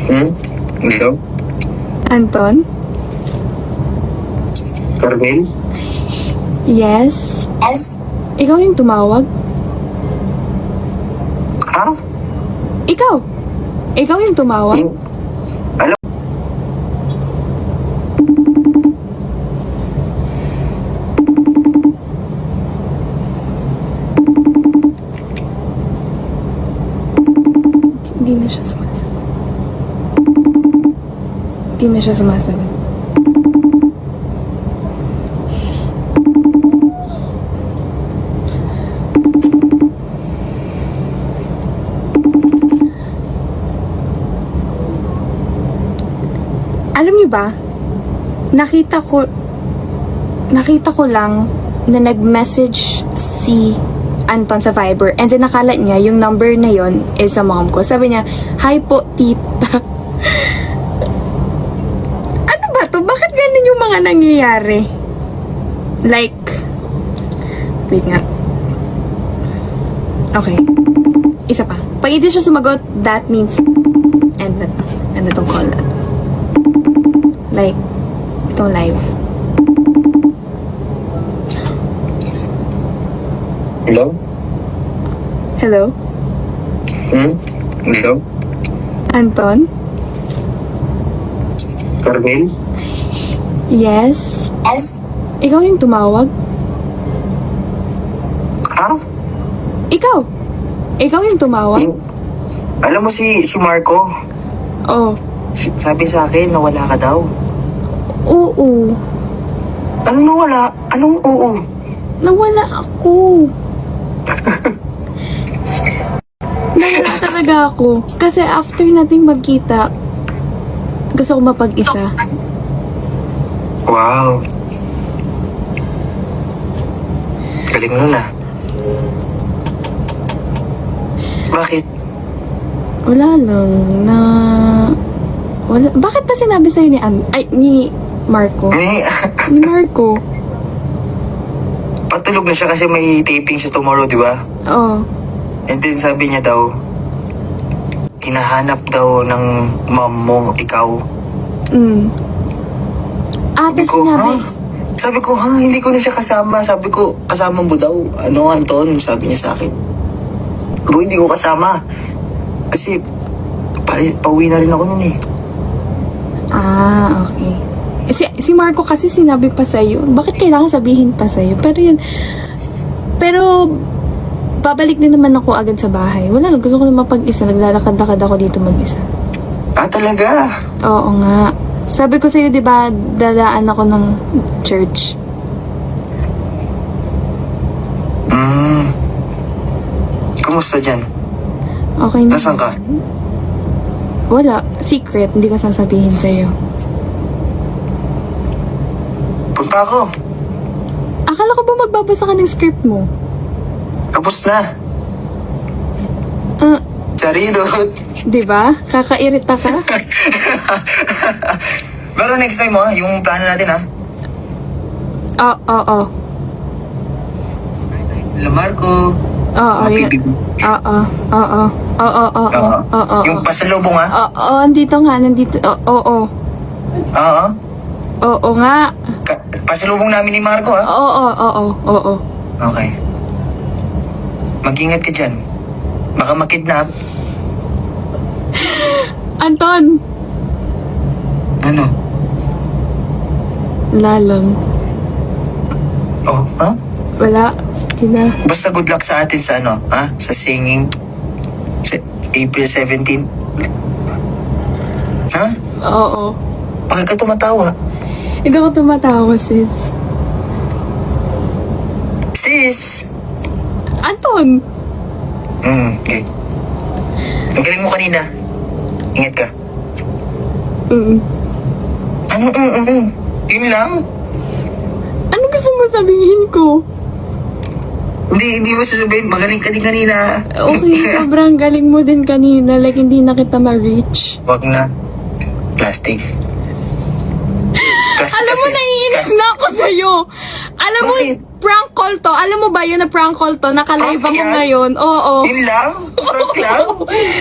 Hello? Anton? Carmen? Yes? Yes? Ikaw yung tumawag? Ha? Ikaw? Ikaw yung tumawag? Alam? Hindi na siya sumasagot. Hindi na siya sumasagot. Alam niyo ba, nakita ko lang na nag-message si Anton sa Viber, and then nakala niya yung number na yon is sa mom ko. Sabi niya, "Hi po, tita." Ano ba to? Bakit ganun yung mga nangyayari? Like, wait nga. Okay. Isa pa. Pag hindi siya sumagot, that means end na tong call na. Like, itong live. Hello? Hello? Hello? Anton? Carmen? Yes? Yes? Ikaw yung tumawag? Ha? Ikaw? Ikaw yung tumawag? Alam mo si Marco? Oh. Sabi sa akin, nawala ka daw. Oo. Anong nawala? Anong oo? Nawala ako. Nawala talaga ako. Kasi after nating magkita, gusto ko mapag-isa. Wow. Galing mo na. Bakit? Wala lang na... Wala. Bakit ba sinabi sa'yo ni Marco? Ni Marco. Patulog na siya kasi may taping siya tomorrow, di ba? Oo. And then sabi niya daw, hinahanap daw ng mom mo, ikaw. Ate Sabi ko, sinabi. Sabi ko, hindi ko na siya kasama. Sabi ko, kasama mo daw. Ano, Anton? Sabi niya sa akin. Bro, hindi ko kasama. Kasi, pauwi na rin ako nun eh. Ah, okay. Si Marco kasi sinabi pa sa'yo. Bakit kailangan sabihin pa sa'yo? Pero, babalik din naman ako agad sa bahay. Wala lang, gusto ko na mapag-isa. Naglalakad-lakad ako dito mag-isa. Ah, talaga? Oo nga. Sabi ko sa'yo, di ba, dadaan ako ng church. Kumusta dyan? Okay na. Nasaan ka? Wala. Secret. Hindi ko sasabihin sa'yo. Punta ako. Akala ko ba magbabasa ka ng script mo? Tapos na. Charirot. Di ba? Kakairita ka? Pero next time yung plano natin Oo. Marco. Oo, yun. Oo. Yung pasalubong Oo, nandito nga, nandito. Oo. Oo. Oo nga. Pasalubong namin ni Marco Oo. Okay. Mag-ingat ka dyan. Baka makidnap. Anton! Ano? Lalang. Oh, ha? Wala. Sige na. Basta good luck sa atin sa sa singing. April 17. Ha? Oo. Bakit ka tumatawa? Hindi ako tumatawa, sis. Sis! Anton! Okay. Ang galing mo kanina. Ingat ka. Ano? Yun lang? Ano gusto mo sabihin ko? Hindi mo sasabihin. Magaling ka din kanina. Okay, sobrang galing mo din kanina. Like, hindi na kita ma-reach. Wag na. Plastic. Alam mo, naiinis na ako sa'yo. Alam mo, Bakit? prank call to. Alam mo ba yun na prank call to? Naka-live Prank ako yan? ngayon. Oo. Yun lang? Prank lang?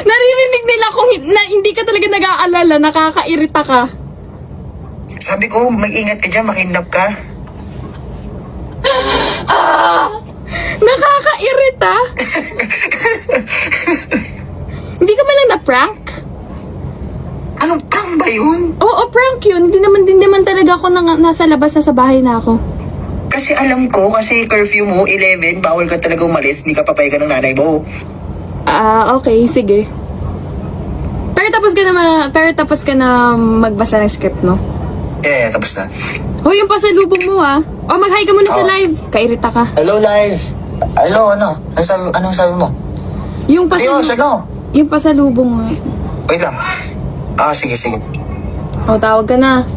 Naririnig nila kung na hindi ka talaga nag-aalala kilala, nakakairita ka. Sabi ko, mag-ingat ka dyan, makidnap ka. Nakakairita. Hindi ka man lang na-prank? Anong prank ba yun? Oo, prank yun. Hindi naman talaga ako nasa labas na sa bahay na ako. Kasi alam ko, kasi curfew mo, 11, bawal ka talaga umalis, hindi ka papayagan ng nanay mo. Okay, sige. Pero tapos ka na magbasa ng script, no? Yeah, tapos na. Hoy, yung pasalubong mo, ah. O, mag-hi ka muna sa Oh. live. Kairita ka. Hello, live. Hello, ano? Anong sabi mo? Yung Ayos, ano? Yung pasalubong mo. Wait lang. Sige. O, tawag ka na.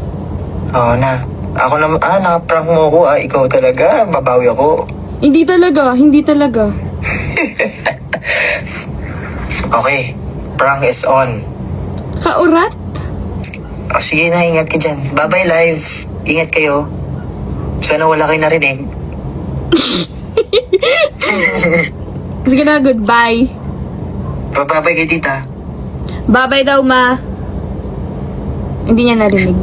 Oo na. Ako na, nakaprank mo ako, ikaw talaga, babawi ako. Hindi talaga. Okay, prank is on. Kaurat? Sige na, ingat ka dyan. Bye-bye, live. Ingat kayo. Sana wala kayo narinig. Sige na, goodbye. Bababay kay tita. Bye-bye daw, ma. Hindi niya narinig.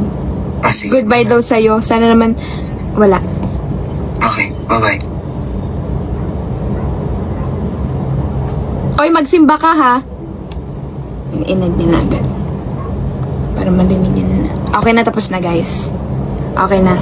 Sige. Goodbye daw sa'yo. Sana naman, wala. Okay, bye-bye. Oy, magsimba ka, ha? Inad niya na agad. Para marinig niya na. Okay na, tapos na, guys. Okay na.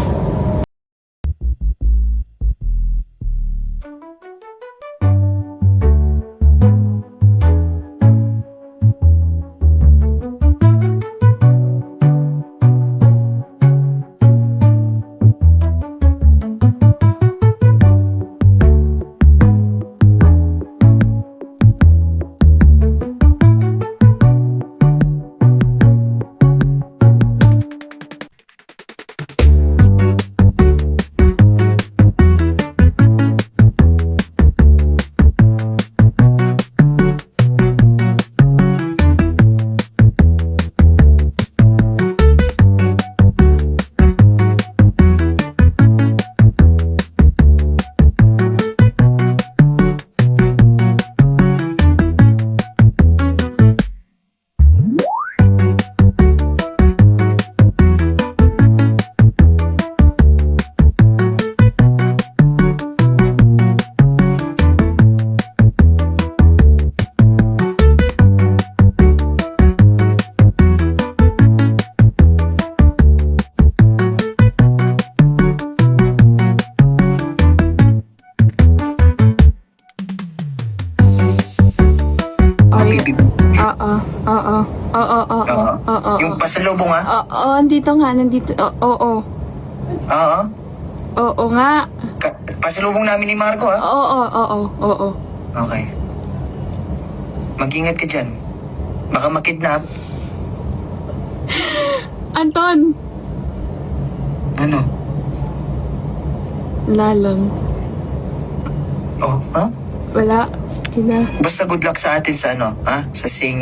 Oo. Yung pasalubong, Oo, nandito nga. Oo. Oo. Oo nga. Pasalubong namin ni Marco, Oo. Okay. Mag-ingat ka dyan. Baka makidnap. Anton! Ano? Lalang. Oh, ha? Wala. Sige na. Basta good luck sa atin sa Sa singing.